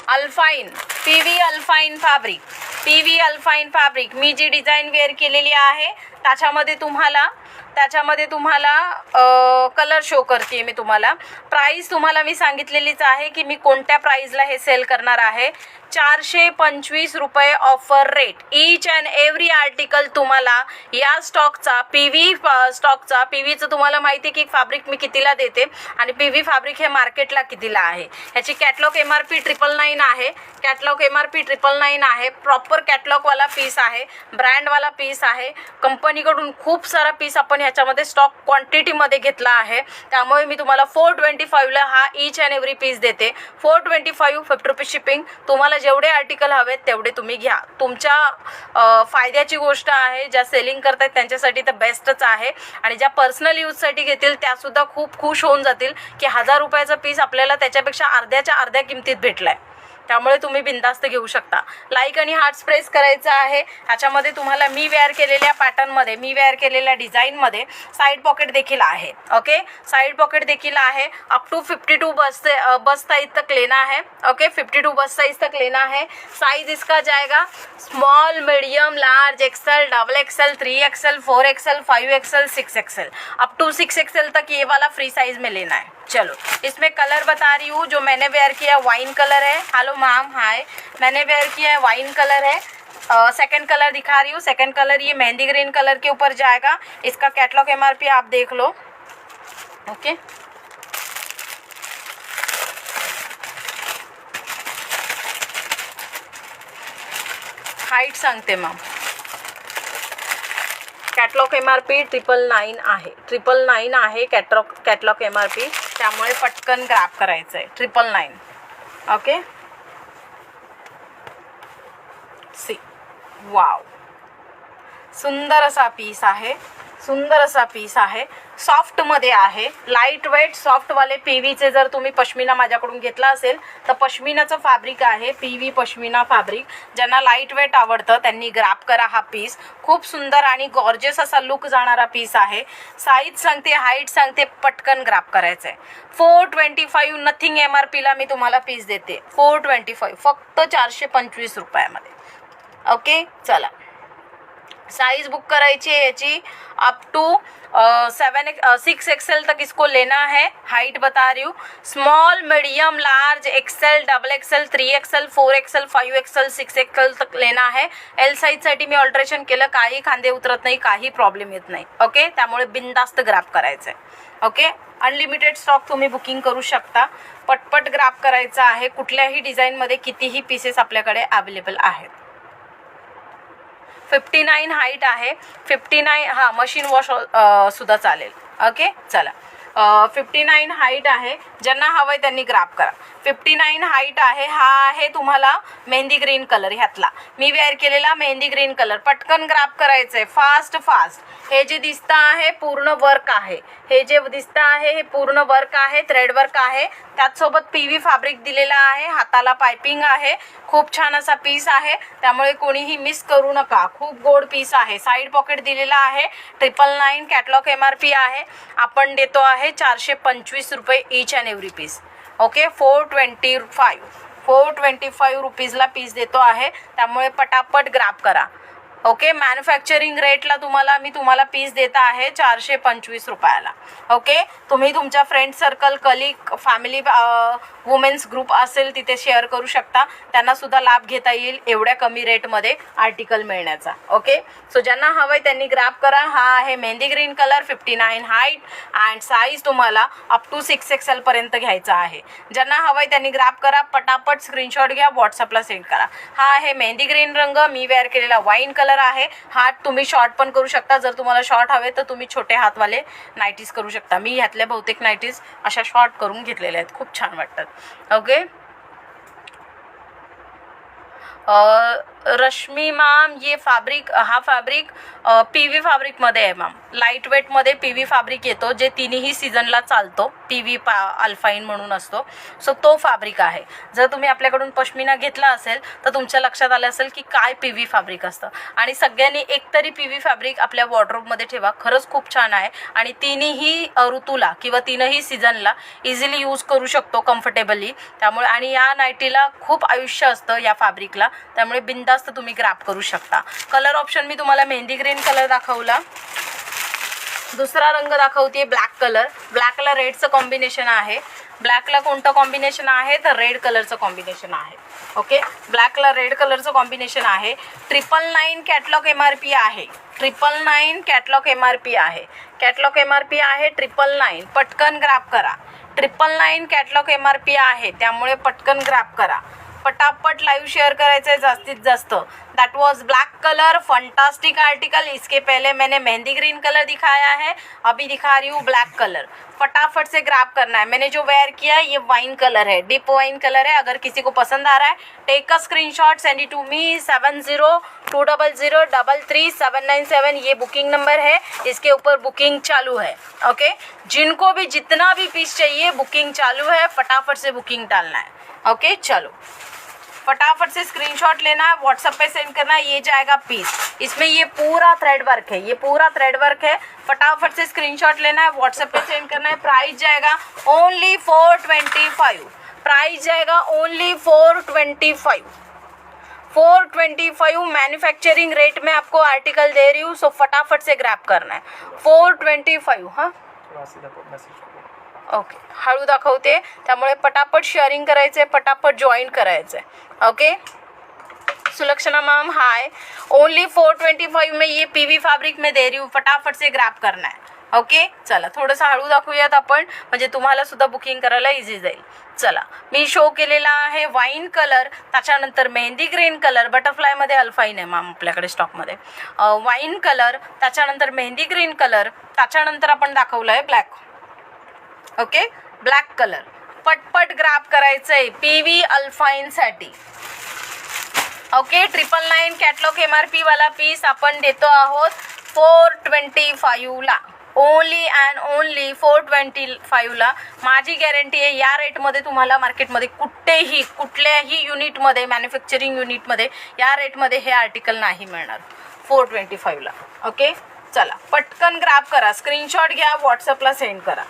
अल्फाईन PV अल्फाईन fabric, PV अल्फाईन fabric मी जी design wear केलेली आहे त्याच्यामध्ये तुम्हाला कलर शो करते मी तुम्हाला. प्राइस तुम्हाला मी सांगितलेलीच आहे की मी कोणत्या प्राइसला हे सेल करणार आहे. 425 रुपये offer rate. Each and every article तुम्हाला या स्टॉकचा PVचं तुम्हाला माहिती आहे की फॅब्रिक मी कितीला देते आणि PV फॅब्रिक हे मार्केटला कितीला आहे. ह्याची कॅटलॉग MRP 999 आहे. कॅटलॉग MRP 999 आहे. प्रॉपर कॅटलॉगवाला पीस आहे, ब्रँडवाला पीस आहे. कंपनीकडून खूप सारा पीस आपण ह्याच्यामध्ये स्टॉक क्वांटिटीमध्ये घेतला आहे. त्यामुळे मी तुम्हाला 425ला हा ईच अँड एव्हरी पीस देते. 425, 50 रुपीज शिपिंग. तुम्हाला जेवढे आर्टिकल हवेत तेवढे तुम्ही घ्या. तुमच्या फायद्याची गोष्ट आहे. ज्या सेलिंग करतायत त्यांच्यासाठी तर बेस्टच आहे आणि ज्या पर्सनल यूजसाठी घेतील त्यासुद्धा खूप खुश होऊन जातील की 1000 रुपयाचा पीस आपल्याला त्याच्यापेक्षा अर्ध्याच्या अर्ध्या किमतीत भेटलाय. त्यामुळे तुम्ही बिंदास्त घेऊ शकता. लाईक आणि हार्ट प्रेस करायचा आहे. ह्याच्यामध्ये तुम्हाला मी वेअर केलेल्या पॅटर्नमध्ये, मी वेअर केलेल्या डिझाईनमध्ये साईड पॉकेट देखील आहे. ओके, साईड पॉकेट देखील आहे. अप टू 52 बस साइज तक लेना है. ओके, 52 बस साइज तक लेना है. साइज इसका जाएगा small, medium, large, XL, double XL, 3XL, 4XL, 5XL, 6XL, up to 6XL तक ये वाला फ्री साइज में लेना है. चलो, इसमें कलर बता रही हूँ. जो मैंने वेयर किया वाइन कलर है. हेलो मैम, हाय. मैंने वेयर किया है वाइन कलर है. सेकंड कलर दिखा रही हूँ. सेकंड कलर ये मेहंदी ग्रीन कलर के ऊपर जाएगा. इसका कैटलॉग MRP आप देख लो. ओके, हाईट सांगते मॅम. कॅटलॉग MRP 999 आहे. 999 आहे कॅटलॉग MRP. त्यामुळे पटकन ग्रॅब करायचं आहे. 999. ओके, सी, वाव, सुंदर असा पीस आहे. सुंदर असा पीस आहे. सॉफ्टमध्ये आहे. लाईट वेट सॉफ्टवाले PVचे जर तुम्ही पश्मिना माझ्याकडून घेतला असेल तर पश्मिनाचं फॅब्रिक आहे. PV pashmina fabric. ज्यांना लाईट वेट आवडतं त्यांनी ग्रॅब करा हा पीस. खूप सुंदर आणि गॉर्जियस असा लुक जाणारा पीस आहे. साईज सांगते, हाईट सांगते, पटकन ग्रॅब करायचं आहे. 425 नथिंग MRPला मी तुम्हाला पीस देते. 425 फक्त 425 रुपयामध्ये. ओके, चला. साइज बुक करायची है याची अप टू 6XL तक इसको लेना है. हाइट बता रही हूँ. Small, medium, large, XL, double XL, 3XL, 4XL, 5XL, 6XL तक लेना है. L साईजसाठी मी ऑल्ट्रेशन केलं. काही खांदे उतरत नाही, काही प्रॉब्लेम येत नाही. ओके, त्यामुळे बिनधास्त ग्रॅब करायचं आहे. ओके, अनलिमिटेड स्टॉक तुम्ही बुकिंग करू शकता. पटपट ग्रॅब करायचं आहे. कुठल्याही डिझाईनमध्ये कितीही पीसेस आपल्याकडे अवेलेबल आहेत. 59 हाईट आहे. 59 हा मशीन वॉश सुद्धा चालेल. ओके, चला. 59 हाईट आहे. ज्यांना हवंय त्यांनी ग्रॅब करा. 59 हाईट आहे. हा आहे तुम्हाला मेहंदी ग्रीन कलर. ह्यातला मी वेअर केलेला मेहंदी ग्रीन कलर. पटकन ग्रॅब करायचंय. Fast fast. हे जे दिसतं आहे पूर्ण वर्क आहे. हे जे दिसतं आहे हे पूर्ण वर्क आहे, थ्रेड वर्क आहे. त्याचसोबत PV फॅब्रिक दिलेला आहे. हाताला पायपिंग आहे. खूप छान असा पीस आहे. त्यामुळे कोणीही मिस करू नका. खूप गोड पीस आहे. साईड पॉकेट दिलेला आहे. 999 कॅटलॉग MRP आहे. आपण देतो आहे 425 रुपये each and every piece. Okay, 425 रुपीजला पीस देतो आहे. त्यामुळे पटापट ग्रॅब करा. ओके, मॅन्युफॅक्चरिंग रेटला मी तुम्हाला पीस देता आहे 425 रुपयाला. ओके, तुम्ही तुमच्या friend circle, colleague, family, women's group असेल तिथे शेअर करू शकता. त्यांना सुद्धा लाभ घेता येईल एवढ्या कमी रेटमध्ये आर्टिकल मिळण्याचा. ओके, सो ज्यांना हवंय त्यांनी ग्रॅब करा. हा आहे mehndi green colour. 59 height and size तुम्हाला अप टू 6XL पर्यंत घ्यायचा आहे. ज्यांना हवंय त्यांनी ग्रॅब करा. पटापट स्क्रीनशॉट घ्या, व्हॉट्सअपला सेंड करा. हा आहे मेहंदी ग्रीन रंग. मी वेअर केलेला वाईन कलर आहे. हात तुम्ही शॉर्ट पण करू शकता. जर तुम्हाला शॉर्ट हवे तर तुम्ही छोटे हातवाले नाईटीज करू शकता. मी ह्यातल्या बहुतेक नाईटीज अशा शॉर्ट करून घेतलेल्या आहेत. खूप छान वाटतात. ओके, रश्मी मैम ये फैब्रिक हा फॅब्रिक PV फॅब्रिकमध्ये आहे मॅम. लाईट वेटमध्ये PV फॅब्रिक येतो जे तिन्ही सीझनला चालतो. PV अल्फाईन म्हणून असतो. सो तो फॅब्रिक आहे. जर तुम्ही आपल्याकडून पश्मिना घेतला असेल तर तुमच्या लक्षात आलं असेल की काय PV फॅब्रिक असतं. आणि सगळ्यांनी एकतरी PV फॅब्रिक आपल्या वॉर्डरोबमध्ये ठेवा. खरंच खूप छान आहे आणि तिन्ही ऋतूला किंवा तीनही सीझनला इझिली यूज करू शकतो कम्फर्टेबली. त्यामुळे आणि या नाईटीला खूप आयुष्य असतं या फॅब्रिकला. त्यामुळे बिनधास्त तुम्ही ग्रॅब करू शकता. कलर ऑप्शन मी तुम्हाला मेहंदी ग्रीन कलर दाखवला. दुसरा रंग दाखवते ब्लॅक कलर. ब्लॅकला रेडचं कॉम्बिनेशन आहे. ब्लॅकला कोणतं कॉम्बिनेशन आहे तर रेड कलरचं कॉम्बिनेशन आहे. ओके, ब्लॅकला रेड कलरचं कॉम्बिनेशन आहे. 999 कॅटलॉग MRP आहे. 999 कॅटलॉग MRP आहे. कॅटलॉग MRP आहे 999. पटकन ग्रॅब करा. 999 कॅटलॉग MRP आहे. त्यामुळे पटकन ग्रॅब करा. पटापट लाइव शेयर करायचं है जास्तीत जास्त. दैट वाज ब्लैक कलर, फंटास्टिक आर्टिकल. इसके पहले मैंने मेहंदी ग्रीन कलर दिखाया है, अभी दिखा रही हूँ ब्लैक कलर. फटाफट से ग्रैब करना है. मैंने जो वेयर किया है ये वाइन कलर है, डीप वाइन कलर है. अगर किसी को पसंद आ रहा है take a screenshot, send it to me. 7020033797 ये बुकिंग नंबर है. इसके ऊपर बुकिंग चालू है. ओके, जिनको भी जितना भी पीस चाहिए बुकिंग चालू है. फटाफट से बुकिंग डालना है. ओके, चलो फटाफट से स्क्रीनशॉट लेना है, व्हाट्सएप पे सेंड करना है. ये जाएगा पीस. इसमें ये पूरा थ्रेड वर्क है. ये पूरा थ्रेड वर्क है. फटाफट से स्क्रीनशॉट लेना है, व्हाट्सएप पे सेंड करना है. प्राइस जाएगा ओनली 425. प्राइस जाएगा ओनली 425. 425 मैन्युफैक्चरिंग रेट में आपको आर्टिकल दे रही हूँ. सो फटाफट से ग्रैब करना है. 425. हाँ ओके, हळू दाखवते त्यामुळे पटापट शेअरिंग करायचं आहे, पटापट जॉईन करायचं आहे. Okay, Sulakshana ma'am hi. Only 425 में ये PV फैब्रिक में दे रही हूँ. फटाफट से ग्रैब करना है. ओके, चला थोडंसं हळू दाखवूयात आपण, म्हणजे तुम्हाला सुद्धा बुकिंग करायला इझी जाईल. चला, मी शो केलेला आहे वाईन कलर, त्याच्यानंतर मेहंदी ग्रीन कलर. बटरफ्लायमध्ये अल्फाईन आहे मॅम आपल्याकडे स्टॉकमध्ये. वाईन कलर, त्याच्यानंतर मेहंदी ग्रीन कलर, त्याच्यानंतर आपण दाखवलं आहे ब्लॅक. Okay, black colour. पटपट ग्रॅब करायचं आहे PV अल्फाईनसाठी. ओके, 999 कॅटलॉग MRP वाला पीस आपण देतो आहोत 425 ला. ओनली अँड ओनली 425 ला. माझी गॅरंटी आहे या रेटमध्ये तुम्हाला मार्केटमध्ये कुठल्याही युनिटमध्ये, मॅन्युफॅक्चरिंग युनिटमध्ये या रेटमध्ये हे आर्टिकल नाही मिळणार 425 ला. ओके, चला पटकन ग्रॅब करा. स्क्रीनशॉट घ्या, व्हॉट्सअपला सेंड करा.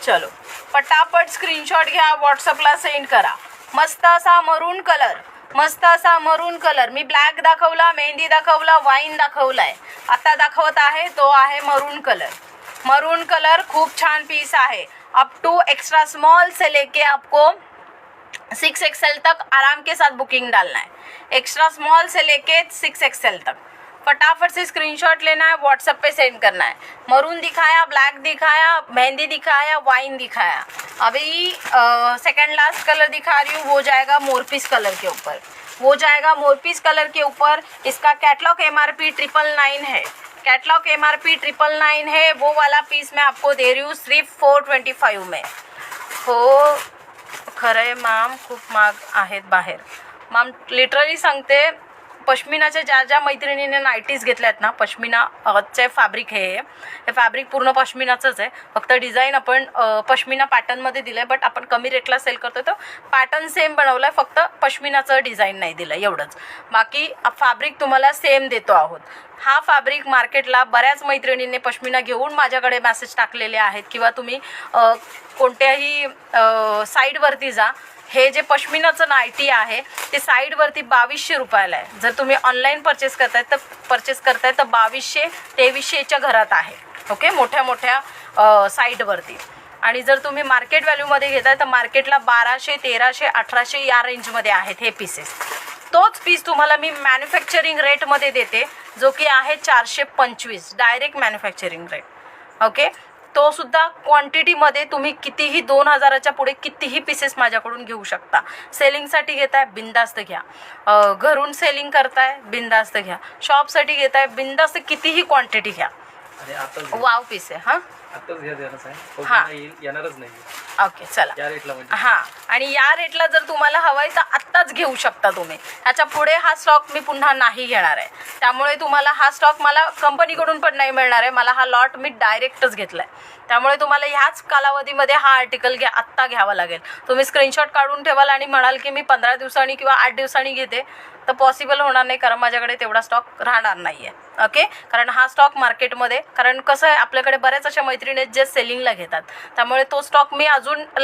चलो पटापट स्क्रीनशॉट घ्या, व्हॉट्सअपला सेंड करा. मस्त असा मरून कलर, मस्त असा मरून कलर. मी ब्लॅक दाखवला, मेहंदी दाखवला, वाईन दाखवलाय. आता दाखवत आहे तो आहे मरून कलर. मरून कलर खूप छान पीस आहे. अप टू एक्स्ट्रा स्मॉल से लेके आपको 6XL तक आराम के साथ बुकिंग डालना है. एक्स्ट्रा स्मॉल से लेके 6XL तक. फटाफट से स्क्रीनशॉट लेना है, व्हाट्सएप पे सेंड करना है. मरून दिखाया, ब्लैक दिखाया, मेहंदी दिखाया, वाइन दिखाया. अभी सेकंड लास्ट कलर दिखा रही हूँ, वो जाएगा मोरपीस कलर के ऊपर. वो जाएगा मोरपीस कलर के ऊपर. इसका कैटलॉग MRP 999 है. कैटलॉग MRP 999 है. वो वाला पीस मैं आपको दे रही हूँ सिर्फ 425 में. हो खरं आहे मॅम, खूप महाग आहेत बाहेर. मॅम लिटरली सांगते, पश्मिनाच्या ज्या मैत्रिणीने नाईटीज घेतल्यात ना, पश्मिनाचे फॅब्रिक हे फॅब्रिक पूर्ण पश्मिनाचंच आहे. फक्त डिझाईन आपण पश्मिना पॅटर्नमध्ये दिलं आहे, बट आपण कमी रेटला सेल करतो. तर पॅटर्न सेम बनवलं आहे, फक्त पश्मिनाचं डिझाईन नाही दिलं एवढंच. बाकी फॅब्रिक तुम्हाला सेम देतो आहोत. हा फॅब्रिक मार्केटला बऱ्याच मैत्रिणींनी पश्मिना घेऊन माझ्याकडे मेसेज टाकलेले आहेत, किंवा तुम्ही कोणत्याही साईडवरती जा. हे जे पश्मिनाचं नाईटी आहे ते साईडवरती 2200 रुपयाला आहे. जर तुम्ही ऑनलाईन परचेस करताय तर 2200-2300च्या घरात आहे. ओके, मोठ्या मोठ्या साईडवरती. आणि जर तुम्ही मार्केट व्हॅल्यूमध्ये घेताय तर मार्केटला 1200, 1300, 1800 या रेंजमध्ये आहेत हे पीसेस. तोच पीस तुम्हाला मी मॅन्युफॅक्चरिंग रेटमध्ये देते, जो की आहे 425 डायरेक्ट मॅन्युफॅक्चरिंग रेट. ओके, तो सुद्धा क्वांटिटीमध्ये तुम्ही कितीही 2000च्या पुढे कितीही पीसेस माझ्याकडून घेऊ शकता. सेलिंगसाठी घेताय बिंदास्त घ्या, घरून सेलिंग करताय बिंदास्त घ्या, शॉपसाठी घेताय बिंदास्त कितीही क्वांटिटी घ्या. वाव पीस आहे. हां आत्ताच घ्या देणार आहे तो हा. पुन्हा येईल येणारच नाही ओके चला. या रेटला म्हणजे हां, आणि या रेटला जर तुम्हाला हवंय तर आत्ताच घेऊ शकता तुम्ही. ह्याच्या पुढे हा स्टॉक मी पुन्हा नाही घेणार आहे. त्यामुळे तुम्हाला हा स्टॉक मला कंपनीकडून पण नाही मिळणार आहे. मला हा लॉट मी डायरेक्टच घेतला आहे. त्यामुळे तुम्हाला ह्याच कालावधीमध्ये हा आर्टिकल आत्ता घ्यावा लागेल. तुम्ही स्क्रीनशॉट काढून ठेवाल आणि म्हणाल की मी 15 दिवसांनी किंवा 8 दिवसांनी घेते, तर पॉसिबल होणार नाही, कारण माझ्याकडे तेवढा स्टॉक राहणार नाही आहे. ओके, कारण हा स्टॉक मार्केटमध्ये, कारण कसं आहे आपल्याकडे बऱ्याच अशा मैत्रिणी आहेत जे सेलिंगला घेतात, त्यामुळे तो स्टॉक मी अजून